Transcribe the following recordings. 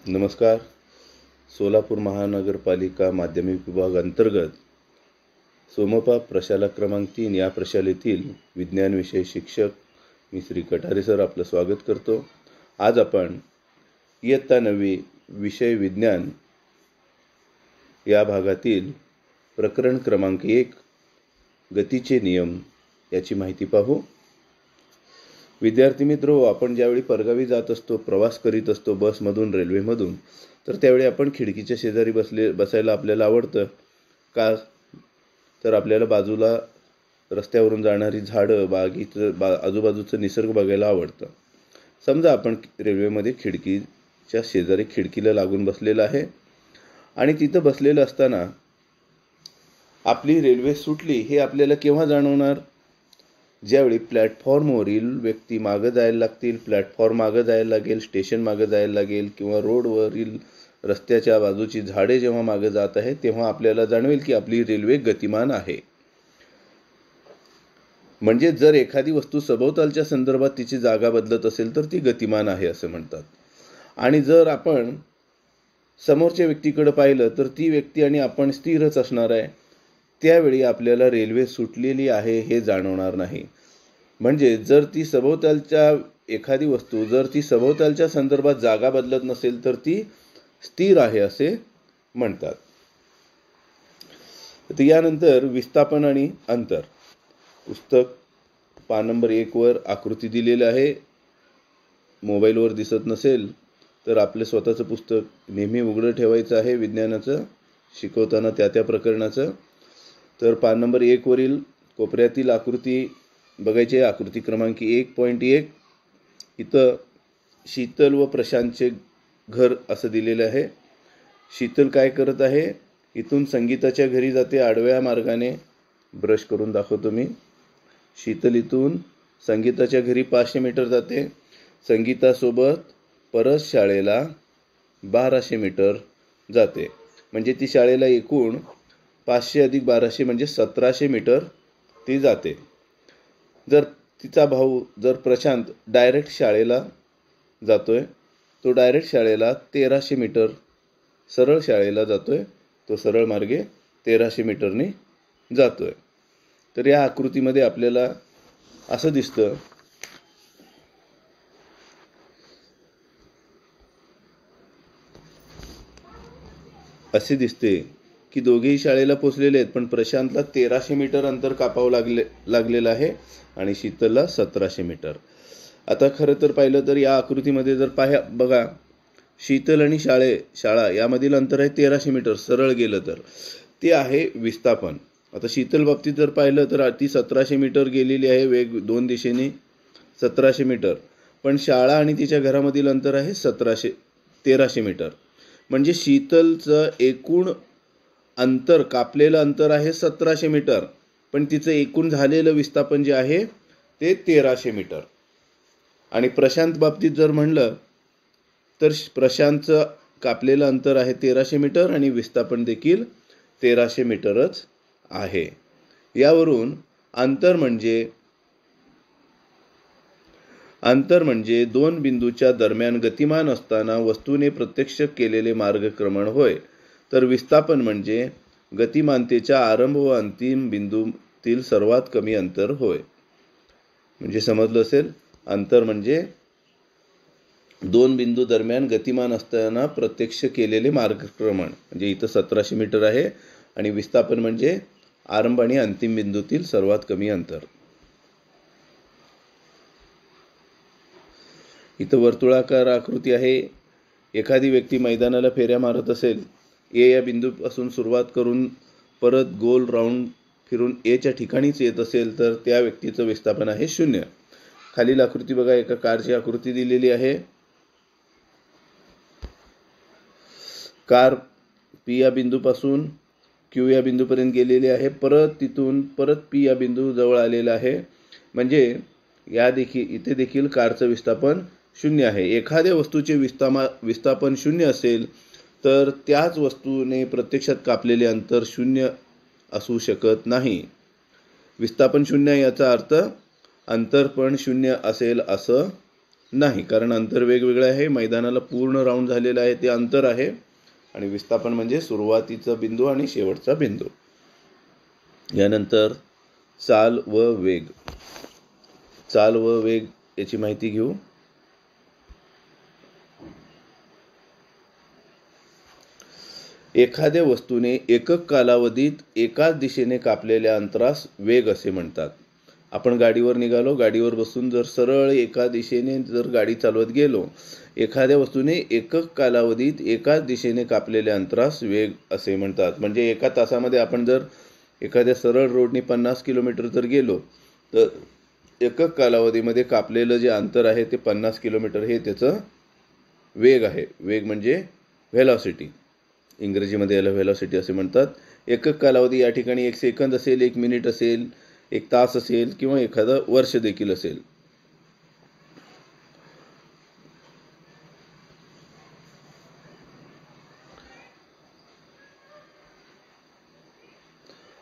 नमस्कार. सोलापूर महानगरपालिका माध्यमिक विभाग अंतर्गत सोमपा प्रशाला क्रमांक 3 या प्रशालेतील विज्ञान विषय शिक्षक मी श्री कटारे सर आपलं स्वागत करतो. आज आपण इयत्ता 9वी विषय विज्ञान या भागातील प्रकरण क्रमांक 1 गतीचे नियम याची माहिती पाहू. विद्यार्थी मित्र, आपण ज्यावेळी परगावी जात असतो, प्रवास करीत असतो बसमधून, रेल्वेमधून, तर त्यावेळी आपण खिडकीच्या शेजारी बसायला आपल्याला आवडतं का? तर आपल्याला बाजूला रस्त्यावरून जाणारी झाडं, आजूबाजूचं निसर्ग बघायला आवडतं. समजा आपण रेल्वेमध्ये खिडकीच्या शेजारी खिडकीला लागून बसलेलं आहे आणि तिथं बसलेलं असताना आपली रेल्वे सुटली हे आपल्याला केव्हा जाणवणार? ज्यावेळी प्लॅटफॉर्मवरील व्यक्ती मागं जायला लागतील, प्लॅटफॉर्म मागं जायला लागेल, स्टेशन मागं जायला लागेल, किंवा रोडवरील रस्त्याच्या बाजूची झाडे जेव्हा मागं जात आहेत तेव्हा आपल्याला जाणवेल की आपली रेल्वे गतिमान आहे. म्हणजे जर एखादी वस्तू सभोवतालच्या संदर्भात तिची जागा बदलत असेल तर ती गतिमान आहे असं म्हणतात. आणि जर आपण समोरच्या व्यक्तीकडे पाहिलं तर ती व्यक्ती आणि आपण स्थिरच असणार आहे. त्यावेळी आपल्याला रेल्वे सुटलेली आहे हे जाणवणार नाही. म्हणजे जर ती एखादी वस्तू जर ती सभोवतालच्या संदर्भात जागा बदलत नसेल तर ती स्थिर आहे असे म्हणतात. यानंतर विस्थापन आणि अंतर. पुस्तक पान नंबर 1 वर आकृती दिलेली आहे. मोबाईलवर दिसत नसेल तर आपले स्वतःचं पुस्तक नेहमी उघडं ठेवायचं आहे विज्ञानाचं शिकवताना त्या प्रकरणाचं. तर पान नंबर 1 वरील कोपऱ्यातील आकृती बघायची. आकृती क्रमांक 1.1. इथं शीतल व प्रशांतचे घर असं दिलेलं आहे. शीतल काय करत आहे? इथून संगीताच्या घरी जाते आडव्या मार्गाने. ब्रश करून दाखवतो मी. शीतल इथून संगीताच्या घरी 500 मीटर जाते. संगीतासोबत परत शाळेला 1200 मीटर जाते. म्हणजे ती शाळेला एकूण 500 अधिक 1200 म्हणजे 1700 मीटर ती जाते. जर तिचा भाऊ प्रशांत डायरेक्ट शाळेला जातोय, तो डायरेक्ट शाळेला 1300 मीटर सरळ शाळेला जातोय. तो सरळ मार्गे 1300 मीटरने जातोय. तर या आकृतीमध्ये आपल्याला असं दिसतं असे दिसते की दोघेही शाळेला पोचलेले आहेत, पण प्रशांतला 1300 मीटर अंतर कापावं लागलेलं आहे आणि शीतलला 1700 मीटर. आता खरं तर पाहिलं तर या आकृतीमध्ये जर बघा, शीतल आणि शाळा यामधील अंतर आहे 1300 मीटर. सरळ गेलं तर ते आहे विस्थापन. आता शीतल बाबतीत जर पाहिलं तर ती 1700 मीटर गेलेली आहे, वेग 2 दिशेने 1700 मीटर. पण शाळा आणि तिच्या घरामधील अंतर आहे 1300 मीटर. म्हणजे शीतलचं एकूण अंतर, कापलेलं अंतर आहे 1700 मीटर, पण तिचं एकूण झालेलं विस्थापन जे आहे ते 1300 मीटर. आणि प्रशांत बाबतीत जर म्हणलं तर प्रशांतचं कापलेलं अंतर आहे 1300 मीटर आणि विस्थापन देखील 1300 मीटरच आहे. यावरून अंतर म्हणजे दोन बिंदूच्या दरम्यान गतिमान असताना वस्तूने प्रत्यक्ष केलेले मार्गक्रमण होय. तर विस्थापन म्हणजे गतिमानतेच्या आरंभ व अंतिम बिंदूतील सर्वात कमी अंतर होय. म्हणजे समजलं असेल, अंतर म्हणजे दोन बिंदू दरम्यान गतिमान असताना प्रत्यक्ष केलेले मार्गक्रमण. म्हणजे इथं 1700 मीटर आहे. आणि विस्थापन म्हणजे आरंभ आणि अंतिम बिंदूतील सर्वात कमी अंतर. इथं वर्तुळाकार आकृती आहे. एखादी व्यक्ती मैदानाला फेऱ्या मारत असेल, ए या बिंदूपासून सुरुवात करून परत गोल राऊंड फिरून एच्या ठिकाणीच येत असेल तर त्या व्यक्तीचं विस्थापन आहे 0. खालील आकृती बघा. एका कारची आकृती दिलेली आहे. कार पी या बिंदूपासून क्यू या बिंदूपर्यंत गेलेली आहे. तिथून परत पी या बिंदू जवळ आलेला आहे. म्हणजे इथे देखील कारचं विस्थापन 0 आहे. एखाद्या वस्तूचे विस्थापन 0 असेल तर त्याच वस्तूने प्रत्यक्षात कापलेले अंतर 0 असू शकत नाही. विस्थापन 0 याचा अर्थ अंतर पण 0 असेल असं नाही, कारण अंतर वेगवेगळं आहे. मैदानाला पूर्ण राऊंड झालेलं आहे ते अंतर आहे आणि विस्थापन म्हणजे सुरुवातीचा बिंदू आणि शेवटचा बिंदू. यानंतर चाल व वेग. चाल व वेग याची माहिती घेऊ. एखाद्या वस्तूने एकक कालावधीत एकाच दिशेने कापलेल्या अंतरास वेग असे म्हणतात. आपण गाडीवर निघालो, गाडीवर बसून जर सरळ एका दिशेने जर गाडी चालवत गेलो, एखाद्या वस्तूने एकक कालावधीत एकाच दिशेने कापलेल्या अंतरास वेग असे म्हणतात. म्हणजे एका तासामध्ये आपण जर एखाद्या सरळ रोडने 50 किलोमीटर जर गेलो तर एकक कालावधीमध्ये कापलेलं जे अंतर आहे ते 50 किलोमीटर हे त्याचं वेग आहे. वेग म्हणजे व्हेलॉसिटी. इंग्रजीमध्ये याला व्हेलॉसिटी असे म्हणतात. एकक कालावधी या ठिकाणी 1 सेकंद असेल, 1 मिनिट असेल, 1 तास असेल किंवा एखादं वर्ष देखील असेल.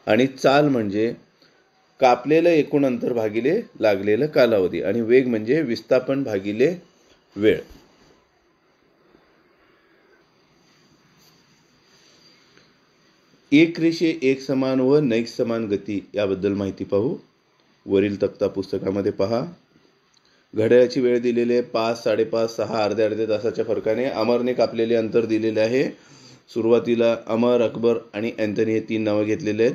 आणि चाल म्हणजे कापलेलं एकूण अंतर भागिले लागलेलं कालावधी आणि वेग म्हणजे विस्थापन भागिले वेळ. एकरेषे एकसमान व नैक समान गती याबद्दल माहिती पाहू. वरील तक्ता पुस्तकामध्ये पहा. घड्याळाची वेळ दिलेली आहे 5, 5:30, 6 अर्ध्या तासाच्या फरकाने. अमरने कापलेले अंतर दिलेले आहे. सुरुवातीला अमर, अकबर आणि अँथनी हे 3 नावं घेतलेले आहेत.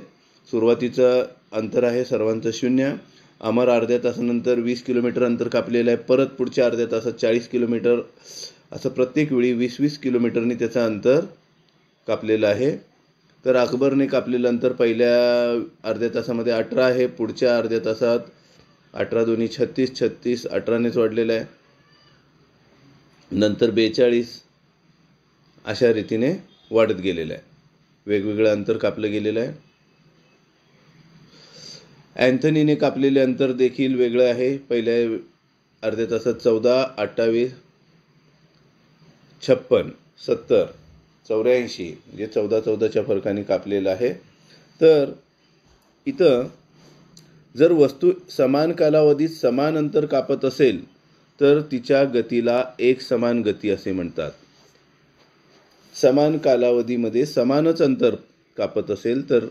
सुरुवातीचं अंतर आहे सर्वांचं 0. अमर अर्ध्या तासानंतर 20 किलोमीटर अंतर कापलेलं आहे. परत पुढच्या अर्ध्या तासात 40 किलोमीटर, असं प्रत्येक वेळी 20-20 किलोमीटरनी त्याचं अंतर कापलेलं आहे. तर अकबरने कापलेलं अंतर पहिल्या अर्ध्या तासामध्ये 18 आहे. पुढच्या अर्ध्या तासात 18 दोन्ही 36, 36 18नेच वाढलेलं आहे. नंतर 42 अशा रीतीने वाढत गेलेलं आहे. वेगवेगळं अंतर कापलं गेलेलं आहे. अँथनीने कापलेले अंतर देखील वेगळं आहे. पहिल्या अर्ध्या तासात 14, 28, 56, 70, 84 म्हणजे 14-14च्या फरकाने कापलेलं आहे. तर इथं जर वस्तू समान कालावधीत समान अंतर कापत असेल तर तिच्या गतीला एक समान गती असे म्हणतात. समान कालावधीमध्ये समानच अंतर कापत असेल तर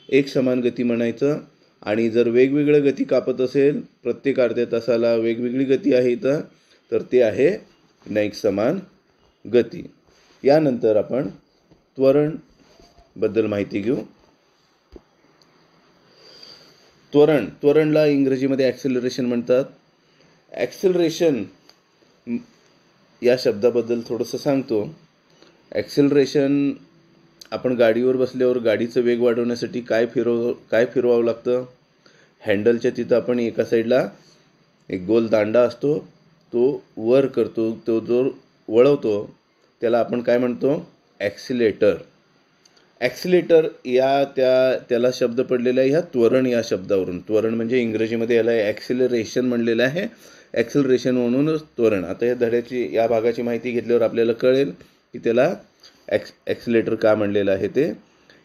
एक समान गती म्हणायचं. आणि जर वेगवेगळं गती कापत असेल, प्रत्येक अर्ध्या तासाला वेगवेगळी गती आहे इथं, तर ते आहे नैक समान गती. यानंतर आपण त्वरण बद्दल माहिती घेऊ. त्वरणला इंग्रजीमध्ये ॲक्सेलरेशन म्हणतात. ॲक्सेलरेशन या शब्दाबद्दल थोडंसं सांगतो. ॲक्सेलरेशन आपण गाडीवर बसल्यावर गाडीचं वेग वाढवण्यासाठी काय फिरवावं लागतं. हँडलच्या तिथं आपण एका साईडला एक गोल दांडा असतो, तो वर करतो, तो जो वळवतो त्याला आपण काय म्हणतो, ॲक्सिलेटर. ॲक्सिलेटर त्याला शब्द पडलेला आहे ह्या त्वरण या शब्दावरून. त्वरण म्हणजे इंग्रजीमध्ये याला ॲक्सिलरेशन म्हणलेलं आहे. ॲक्सिलरेशन म्हणूनच त्वरण. आता या धड्याची या भागाची माहिती घेतल्यावर आपल्याला कळेल की त्याला ॲक्सिलेटर का म्हणलेलं आहे ते.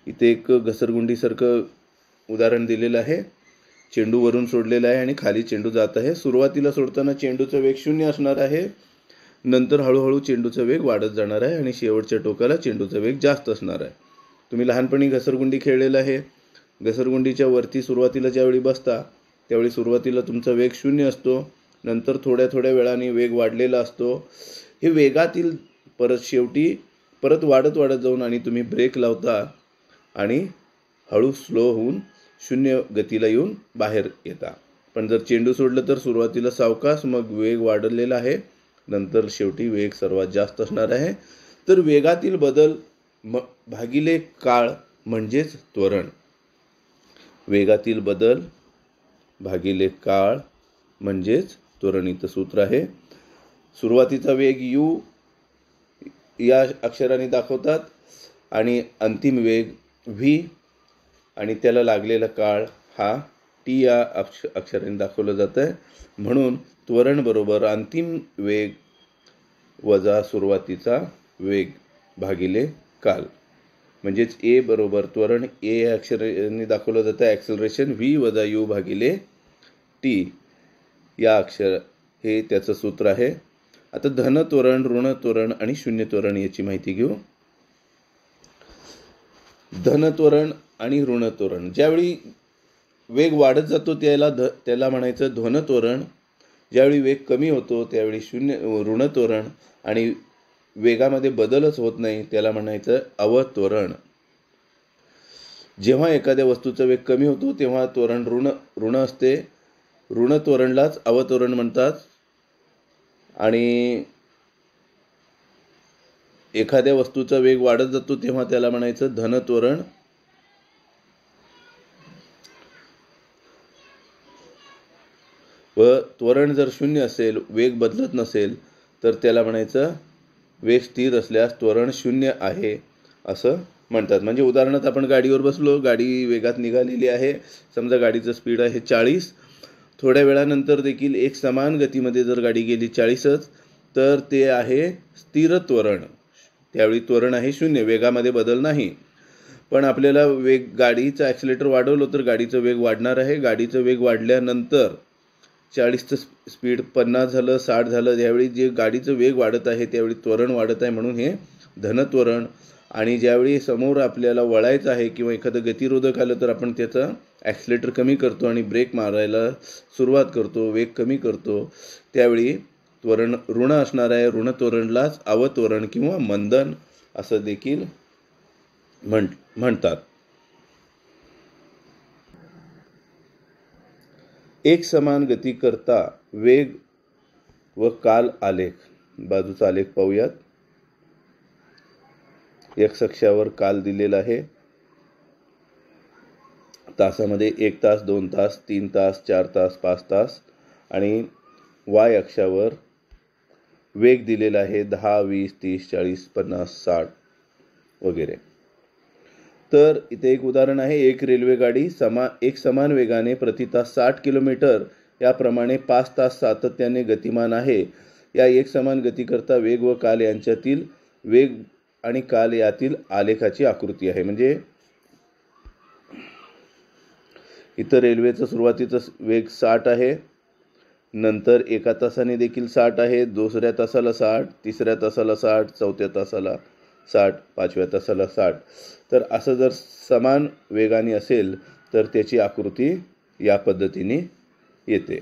इथे एक घसरगुंडीसारखं उदाहरण दिलेलं आहे. चेंडू वरून सोडलेला आहे आणि खाली चेंडू जात आहे. सुरुवातीला सोडताना चेंडूचा वेग 0 असणार आहे. नंतर हळूहळू चेंडूचा वेग वाढत जाणार आहे आणि शेवटच्या टोकाला चेंडूचा वेग जास्त असणार आहे. तुम्ही लहानपणी घसरगुंडी खेळलेला आहे. घसरगुंडीच्या वरती सुरुवातीला ज्यावेळी बसता त्यावेळी सुरुवातीला तुमचा वेग 0 असतो. नंतर थोड्या थोड्या वेळाने वेग वाढलेला असतो. हे वेगातील शेवटी परत वाढत जाऊन आणि तुम्ही ब्रेक लावता आणि हळू स्लो होऊन 0 गतीला येऊन बाहेर येता. पण जर चेंडू सोडलं तर सुरुवातीला सावकाश, मग वेग वाढलेला आहे, नंतर शेवटी वेग सर्वात जास्त असणार आहे. तर वेगातील बदल भागिले काळ म्हणजेच त्वरण. वेगातील बदल भागिले काळ म्हणजेच त्वरण. इथं सूत्र आहे. सुरुवातीचा वेग u या अक्षराने दाखवतात आणि अंतिम वेग v आणि त्याला लागलेला काळ हा t या अक्षराने दाखवलं जातं आहे. म्हणून त्वरण बरोबर अंतिम वेग वजा सुरुवातीचा वेग भागिले काल. म्हणजेच a बरोबर त्वरण a या अक्षराने दाखवलं जातं ॲक्सेलरेशन, v वजा u भागिले t या हे त्याचं सूत्र आहे. आता धन त्वरण, ऋण त्वरण आणि शून्य त्वरण याची माहिती घेऊ. धन त्वरण आणि ऋण त्वरण, ज्यावेळी वेग वाढत जातो त्याला म्हणायचं ध्वन त्वरण. ज्यावेळी वेग कमी होतो त्यावेळी ऋण त्वरण. आणि वेगामध्ये बदलच होत नाही त्याला म्हणायचं अवत्वरण. जेव्हा एखाद्या वस्तूचा वेग कमी होतो तेव्हा त्वरण ऋण असते. ऋण त्वरणलाच अवत्वरण म्हणतात. आणि एखाद्या वस्तूचा वेग वाढत जातो तेव्हा त्याला म्हणायचं धन त्वरण. व त्वरण जर शून्य असेल, वेग बदलत नसेल, तर त्याला म्हणायचं वेग स्थिर असल्यास त्वरण शून्य आहे असं म्हणतात. म्हणजे उदाहरणार्थ आपण गाडीवर बसलो, गाडी वेगात निघालेली आहे, समजा गाडीचं स्पीड आहे 40. थोड्या वेळानंतर देखील एक समान गतीमध्ये जर गाडी गेली 40च, तर ते आहे स्थिर त्वरण. त्यावेळी त्वरण आहे शून्य, वेगामध्ये बदल नाही. पण आपल्याला गाडीचं ॲक्सिलेटर वाढवलं तर गाडीचं वेग वाढणार आहे. गाडीचं वेग वाढल्यानंतर 40चं स्पीड 50 झालं, 60 झालं, ज्यावेळी जे गाडीचं वेग वाढत आहे त्यावेळी त्वरण वाढत आहे, म्हणून हे धनत्वरण. आणि ज्यावेळी समोर आपल्याला वळायचं आहे किंवा एखादं गतिरोधक आलं तर आपण त्याचं ॲक्सिलेटर कमी करतो आणि ब्रेक मारायला सुरुवात करतो, वेग कमी करतो, त्यावेळी त्वरण ऋण असणार आहे. ऋण त्वरणलाच अवत्वरण किंवा मंदन असं देखील म्हणतात. एक समान गती करता वेग व काल आलेख. बाजूचा आलेख पाहूयात. एक्स अक्षावर काल दिलेला आहे. तासामध्ये 1 तास, 2 तास, 3 तास, 4 तास, 5 तास. आणि वाय अक्षावर वेग दिलेला आहे 10, 20, 30, 40, 50, 60 वगैरे. तर इथे एक उदाहरण आहे. एक रेल्वे गाडी एक समान वेगाने प्रति तास 60 किलोमीटर याप्रमाणे 5 तास सातत्याने गतिमान आहे. या एक समान गती करता वेग व काल यांच्यातील वेग आणि काल यातील आलेखाची आकृती आहे. म्हणजे इथं रेल्वेचा सुरुवातीचा वेग 60 आहे, नंतर एका तासाने देखील 60 आहे, दुसऱ्या तासाला 60, तिसऱ्या तासाला 60, चौथ्या तासाला 60, 5व्या तासाला 60. तर असं जर समान वेगाने असेल तर त्याची आकृती या पद्धतीने येते.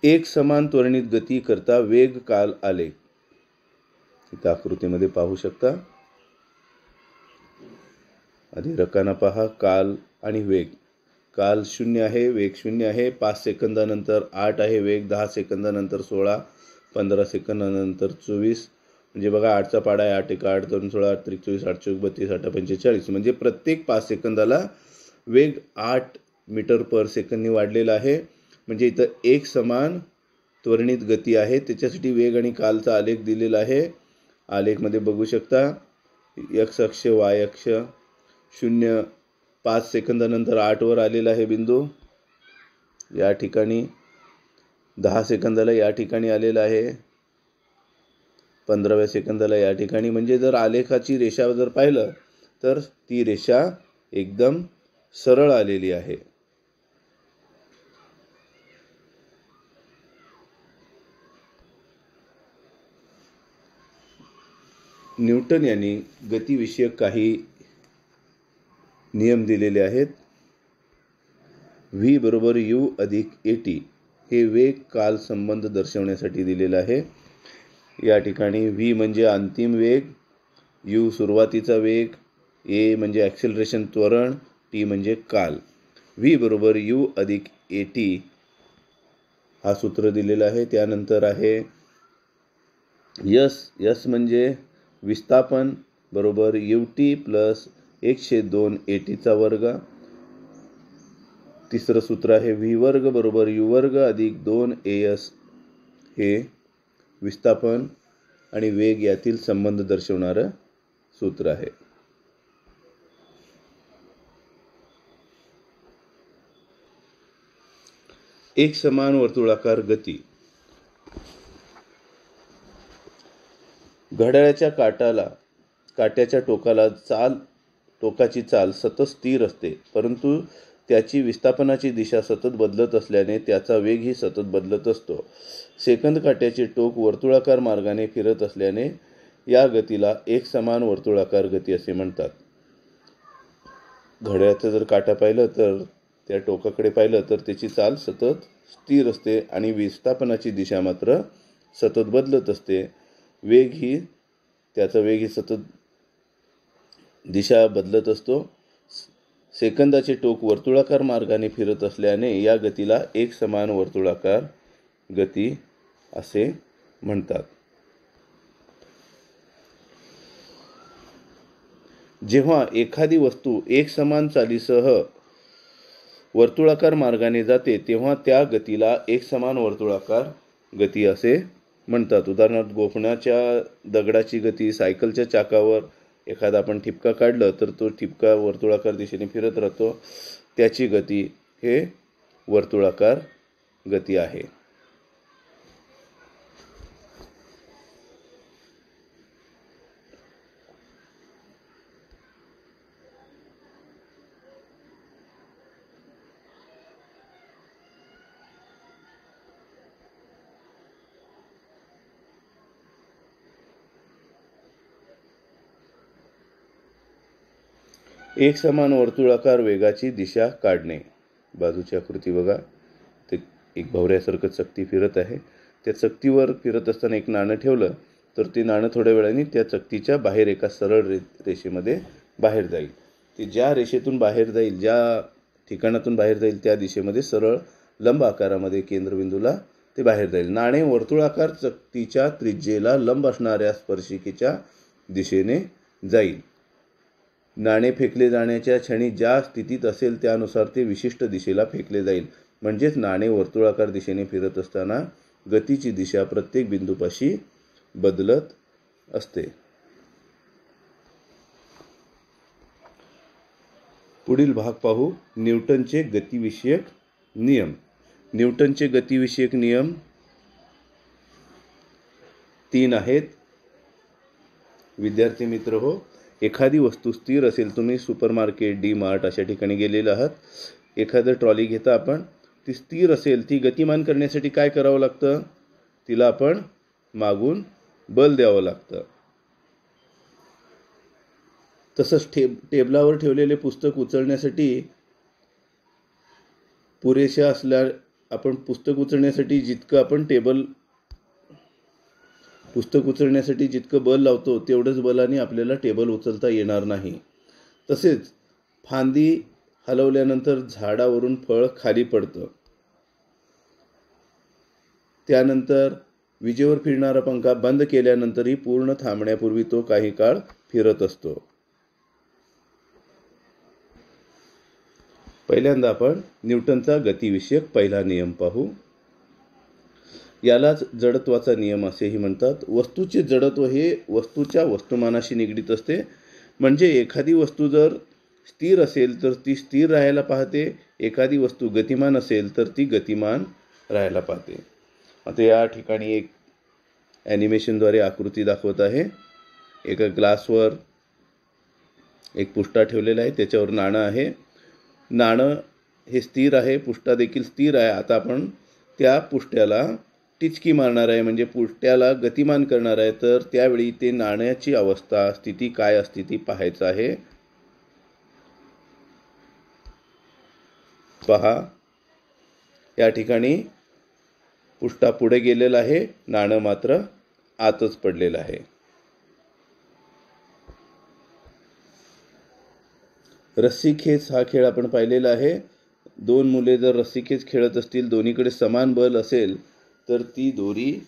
एक समान त्वरणित गती करता वेग काल आलेख इथं आकृतीमध्ये पाहू शकता. आधी रकाना पहा. काल आणि वेग. काल 0 आहे, वेग 0 आहे. 5 सेकंदानंतर 8 आहे वेग, 10 सेकंदानंतर 16, 15 सेकंदानंतर 24. म्हणजे बघा 8चा पाडा आहे. 8 1 8 2 16 8 3 24 8 4 32 8 45. म्हणजे प्रत्येक 5 सेकंदाला वेग 8 मीटर पर सेकंदने वाढलेला आहे. म्हणजे इथं एक समान त्वरणित गती आहे. त्याच्यासाठी वेग आणि कालचा आलेख दिलेला आहे. आलेखमध्ये बघू शकता एक्स अक्ष, वाय अक्ष. 0 5 सेकंदानंतर 8 वर आलेला आहे बिंदू. या ठिकाणी 10 सेकंदाला या ठिकाणी आलेला आहे. 15व्या सेकंदाला या ठिकाणी. म्हणजे जर आलेखाची रेषा जर पाहिलं तर ती रेषा एकदम सरळ आलेली आहे. न्यूटन यांनी गतिविषयक काही नियम दिलेले आहेत. व्ही बरोबर यू अधिक AT हे वेग काल संबंध दर्शवण्यासाठी दिलेलं आहे. या ठिकाणी व्ही म्हणजे अंतिम वेग, यू सुरुवातीचा वेग, ए म्हणजे ॲक्सिलरेशन त्वरण, टी म्हणजे काल. व्ही बरोबर यू अधिक AT हा सूत्र दिलेला आहे. त्यानंतर आहे यस म्हणजे विस्थापन बरोबर UT प्लस 1/2 ATचा वर्ग. तिसरं सूत्र आहे व्ही वर्ग बरोबर यू वर्ग अधिक 2AS हे विस्थापन आणि वेग यातील संबंध दर्शवणारं सूत्र आहे. एक समान वर्तुळाकार गती. घड्याळाच्या काट्याच्या टोकाची चाल सतत स्थिर असते, परंतु त्याची विस्थापनाची दिशा सतत बदलत असल्याने त्याचा वेगही सतत बदलत असतो. सेकंद काट्याचे टोक वर्तुळाकार मार्गाने फिरत असल्याने या गतीला एकसमान वर्तुळाकार गती असे म्हणतात. घड्याळाचा जर काटा पाहिलं तर त्या टोकाकडे पाहिलं तर त्याची चाल सतत स्थिर असते आणि विस्थापनाची दिशा मात्र सतत बदलत असते. त्याचा वेग ही सतत दिशा बदलत असतो. सेकंदाचे टोक वर्तुळाकार मार्गाने फिरत असल्याने या गतीला एकसमान वर्तुळाकार गती असे म्हणतात. जेव्हा एखादी वस्तू एकसमान चालीसह वर्तुळाकार मार्गाने जाते तेव्हा त्या गतीला एकसमान वर्तुळाकार गती असे म्हणतात. उदाहरणार्थ गोफणाच्या दगडाची गती, सायकलच्या चाकावर एखादा आपण ठिपका काढलं तर तो ठिपका वर्तुळाकार दिशेने फिरत राहतो, त्याची गती हे वर्तुळाकार गती आहे. एकसमान वर्तुळाकार वेगाची दिशा काढणे. बाजूची आकृती बघा. ते एक भवऱ्यासारखं चकती फिरत आहे. त्या चकतीवर फिरत असताना एक नाणं ठेवलं तर ते नाणं थोड्या वेळाने त्या चकतीच्या बाहेर एका सरळ रेषेमध्ये बाहेर जाईल. ते ज्या रेषेतून बाहेर जाईल, ज्या ठिकाणातून बाहेर जाईल त्या दिशेमध्ये सरळ लंब आकारामध्ये केंद्रबिंदूला ते बाहेर जाईल. नाणे वर्तुळाकार चकतीच्या त्रिज्येला लंब असणाऱ्या स्पर्शिकेच्या दिशेने जाईल. नाणे फेकले जाण्याच्या क्षणी ज्या स्थितीत असेल त्यानुसार ते विशिष्ट दिशेला फेकले जाईल. म्हणजेच नाणे वर्तुळाकार दिशेने फिरत असताना गतीची दिशा प्रत्येक बिंदूपाशी बदलत असते. पुढील भाग पाहू. न्यूटनचे गतिविषयक नियम. न्यूटनचे गतिविषयक नियम 3 आहेत. विद्यार्थी मित्र हो, एखादी वस्तू स्थिर असेल, तुम्ही सुपरमार्केट, डी मार्ट अशा ठिकाणी गेलेले आहात, एखादं ट्रॉली घेता आपण, ती स्थिर असेल, ती गतिमान करण्यासाठी काय करावं लागतं? तिला आपण मागून बल द्यावं लागतं. तसंच टेबलावर ठेवलेले पुस्तक उचलण्यासाठी आपण पुस्तक उचलण्यासाठी जितकं बल लावतो तेवढंच बलाने आपल्याला टेबल उचलता येणार नाही. तसेच फांदी हलवल्यानंतर झाडावरून फळ खाली पडतं. त्यानंतर विजेवर फिरणारा पंखा बंद केल्यानंतरही पूर्ण थांबण्यापूर्वी तो काही काळ फिरत असतो. पहिल्यांदा आपण न्यूटनचा गतिविषयक पहिला नियम पाहू. यालाच जडत्वाचा नियम असेही म्हणतात. वस्तूचे जडत्व हे वस्तूच्या वस्तुमानाशी निगडीत असते. म्हणजे एखादी वस्तू जर स्थिर असेल तर ती स्थिर राहायला पाहते, एखादी वस्तू गतिमान असेल तर ती गतिमान राहायला पाहते. आता या ठिकाणी एक ॲनिमेशनद्वारे आकृती दाखवत आहे. एका ग्लासवर एक पुष्टा ठेवलेला आहे, त्याच्यावर नाणं आहे. नाणं हे स्थिर आहे, पुष्टा देखील स्थिर आहे. आता आपण त्या पुष्ट्याला टिचकी मारणार आहे, म्हणजे पुष्ट्याला गतिमान करणार आहे. तर त्यावेळी ते नाण्याची स्थिती काय असते ती पाहायचं आहे. पहा, या ठिकाणी पुष्टा पुढे गेलेला आहे, नाणं मात्र आतच पडलेलं आहे. रस्सीखेच हा खेळ आपण पाहिलेला आहे. 2 मुले जर रस्सीखेच खेळत असतील, दोन्हीकडे समान बल असेल तर ती दोरी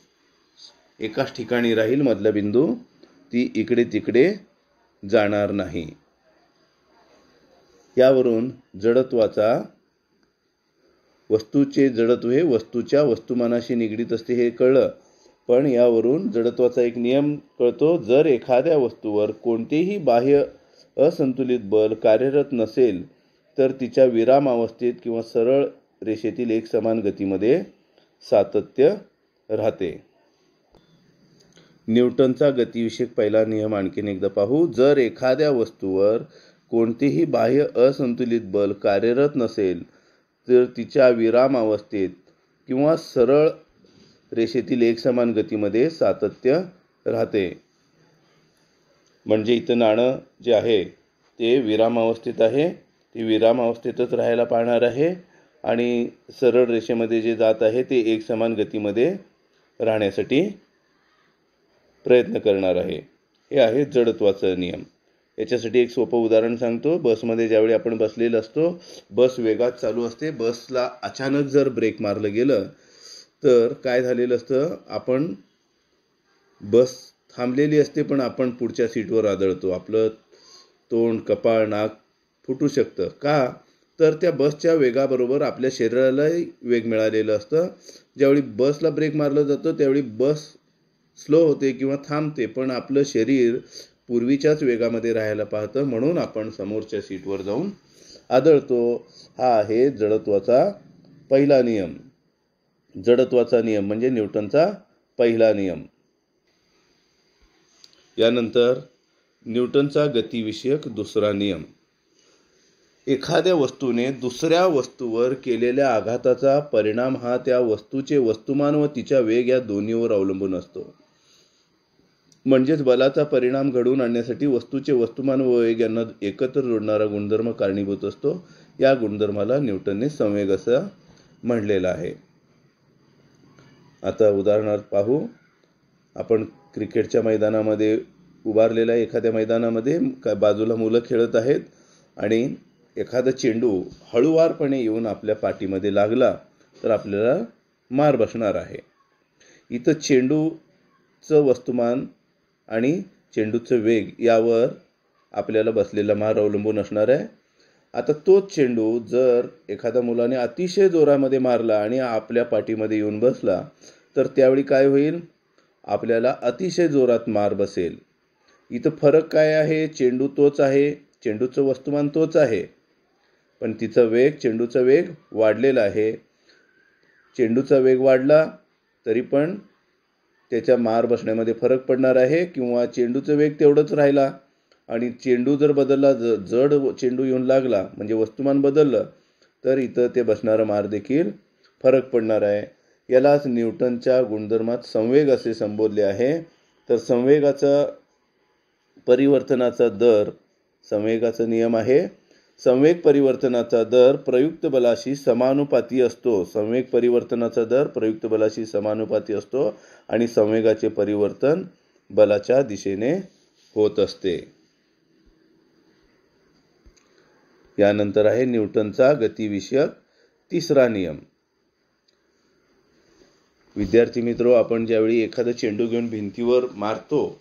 एकाच ठिकाणी राहील, मधला बिंदू, ती इकडे तिकडे जाणार नाही. यावरून वस्तूचे जडत्व हे वस्तूच्या वस्तुमानाशी निगडीत असते हे कळलं. पण यावरून जडत्वाचा एक नियम कळतो. जर एखाद्या वस्तूवर कोणतेही बाह्य असंतुलित बल कार्यरत नसेल तर तिच्या विराम अवस्थेत किंवा सरळ रेषेतील एकसमान गतीमध्ये सातत्य राहते. न्यूटनचा गतिविषयक पहिला नियम आणखीन एकदा पाहू. जर एखाद्या वस्तूवर कोणतेही बाह्य असंतुलित बल कार्यरत नसेल तर तिच्या विरामावस्थेत किंवा सरळ रेषेतील एकसमान गतीमध्ये सातत्य राहते. म्हणजे इथं नाणं जे आहे ते विरामावस्थेत आहे, ते विरामावस्थेतच राहायला पाहणार आहे आणि सरळ रेषेमध्ये जे जात आहे ते एकसमान गतीमध्ये राहण्यासाठी प्रयत्न करणार आहे. हे आहे जडत्वाचा नियम. याच्यासाठी एक सोपं उदाहरण सांगतो. बसमध्ये ज्यावेळी आपण बसलेलो असतो, बस वेगात चालू असते, बसला अचानक जर ब्रेक मारलं गेलं तर काय झालेलं असतं, आपण बस थांबलेली असते पण आपण पुढच्या सीटवर आदळतो. आपलं तोंड, कपाळ, नाक फुटू शकतं. का? तर त्या बसच्या वेगाबरोबर आपल्या शरीरालाही वेग मिळालेलं असतं. ज्यावेळी बसला ब्रेक मारलं जातं त्यावेळी बस स्लो होते किंवा थांबते, पण आपलं शरीर पूर्वीच्याच वेगामध्ये राहायला पाहतं, म्हणून आपण समोरच्या सीटवर जाऊन आदळतो. हा आहे जडत्वाचा पहिला नियम. जडत्वाचा नियम म्हणजे न्यूटनचा पहिला नियम. यानंतर न्यूटनचा गतिविषयक दुसरा नियम. एखाद्या वस्तूने दुसऱ्या वस्तूवर केलेल्या आघाताचा परिणाम हा त्या वस्तूचे वस्तुमान व तिच्या वेग या दोन्हीवर अवलंबून असतो. म्हणजेच बलाचा परिणाम घडवून आणण्यासाठी वस्तूचे वस्तुमान व वेग यांना एकत्र जोडणारा गुणधर्म कारणीभूत असतो. या गुणधर्माला न्यूटनने संवेग असं म्हणलेलं आहे. आता उदाहरणार्थ पाहू. आपण क्रिकेटच्या मैदानामध्ये उभारलेल्या एखाद्या मैदानामध्ये बाजूला मुलं खेळत आहेत आणि एखादा चेंडू हळूवारपणे येऊन आपल्या पाठीमध्ये लागला तर आपल्याला मार बसणार आहे. इथं चेंडूचं वस्तुमान आणि चेंडूचं वेग यावर आपल्याला बसलेला मार अवलंबून असणार आहे. आता तोच चेंडू जर एखाद्या मुलाने अतिशय जोरामध्ये मारला आणि आपल्या पाठीमध्ये येऊन बसला तर त्यावेळी काय होईल? आपल्याला अतिशय जोरात मार बसेल. इथं फरक काय आहे? चेंडू तोच आहे, चेंडूचं वस्तुमान तोच आहे, पण तिचा वेग, चेंडूचा वेग वाढलेला आहे. चेंडूचा वेग वाढला तरी पण त्याच्या मार बसण्यामध्ये फरक पडणार आहे, किंवा चेंडूचा वेग तेवढंच राहिला आणि चेंडू जर बदलला, जड चेंडू येऊन लागला म्हणजे वस्तुमान बदललं तर इथं ते बसणारा मार देखील फरक पडणार आहे. यालाच न्यूटनच्या गुणधर्मात संवेग असे संबोधले आहे. तर संवेगाचा परिवर्तनाचा दर, संवेगाचा नियम आहे, संवेग परिवर्तनाचा दर प्रयुक्त बलाशी समानुपाती असतो. संवेग परिवर्तनाचा दर प्रयुक्त बलाशी समानुपाती असतो आणि संवेगाचे परिवर्तन बलाच्या दिशेने होत असते. यानंतर आहे न्यूटनचा गतिविषयक तिसरा नियम. विद्यार्थी मित्रो, आपण ज्यावेळी एखादा चेंडू घेऊन भिंतीवर मारतो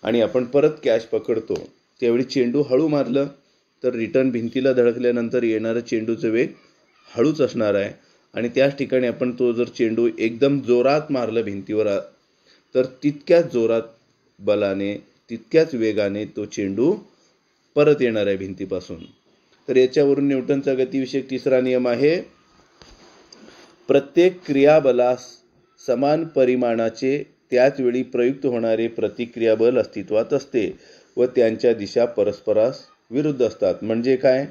आणि आपण परत कॅच पकडतो त्यावेळी चेंडू हळू मारलं तर रिटर्न भिंतीला धडकल्यानंतर येणारं चेंडूचं वेग हळूच असणार आहे. आणि त्याच ठिकाणी आपण तो जर चेंडू एकदम जोरात मारला भिंतीवर तर तितक्याच जोरात बलाने, तितक्याच वेगाने तो चेंडू परत येणार आहे भिंतीपासून. तर याच्यावरून न्यूटनचा गतिविषयक तिसरा नियम आहे. प्रत्येक क्रियाबलास समान परिमाणाचे त्याच वेळी प्रयुक्त होणारे प्रतिक्रियाबल अस्तित्वात असते व त्यांच्या दिशा परस्परास विरुद्ध असतात. म्हणजे काय?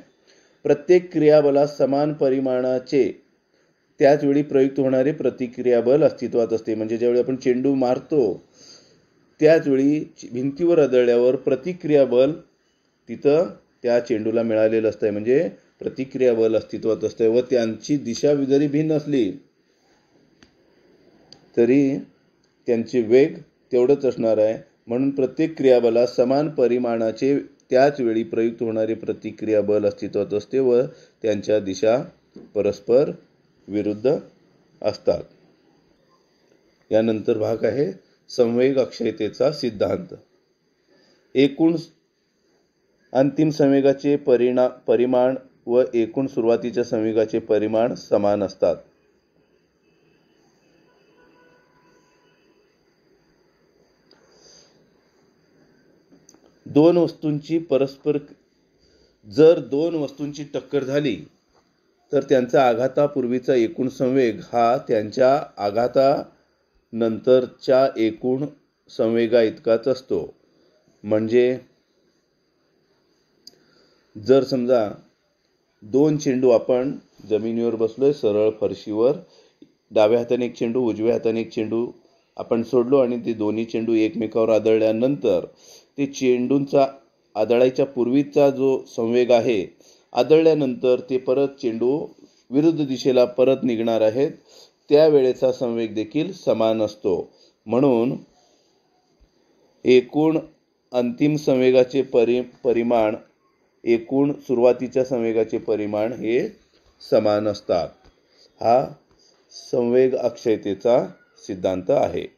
प्रत्येक क्रियाबलास समान परिमाणाचे त्याच वेळी प्रयुक्त होणारे प्रतिक्रियाबल अस्तित्वात असते. म्हणजे ज्यावेळी आपण चेंडू मारतो त्याच वेळी भिंतीवर आदळल्यावर प्रतिक्रियाबल तिथं त्या चेंडूला मिळालेलं असतं. म्हणजे प्रतिक्रियाबल अस्तित्वात असते व त्यांची दिशा जरी भिन्न असली तरी त्यांचे वेग तेवढंच असणार आहे. म्हणून प्रत्येक क्रियाबलास समान परिमाणाचे त्याच वेळी प्रयुक्त होणारे प्रतिक्रिया बल अस्तित्वात असते व त्यांच्या दिशा परस्पर विरुद्ध असतात. यानंतर भाग आहे संवेग अक्षयतेचा सिद्धांत. एकूण अंतिम संवेगाचे परिमाण व एकूण सुरुवातीच्या संवेगाचे परिमाण समान असतात. जर दोन वस्तूंची टक्कर झाली तर त्यांचा आघातापूर्वीचा एकूण संवेग हा त्यांच्या आघातानंतरच्या एकूण संवेगा इतकाच असतो. म्हणजे जर समजा दोन चेंडू आपण जमिनीवर बसलोय सरळ फरशीवर, डाव्या हाताने एक चेंडू उजव्या हाताने एक चेंडू आपण सोडलो आणि ते दोन्ही चेंडू एकमेकावर आदळल्यानंतर ते चेंडूंचा आदळायच्या पूर्वीचा जो संवेग आहे, आदळल्यानंतर ते परत चेंडू विरुद्ध दिशेला परत निघणार आहेत, त्यावेळेचा संवेग देखील समान असतो. म्हणून एकूण अंतिम संवेगाचे परिमाण एकूण सुरुवातीच्या संवेगाचे परिमाण हे समान असतात. हा संवेग अक्षयतेचा सिद्धांत आहे.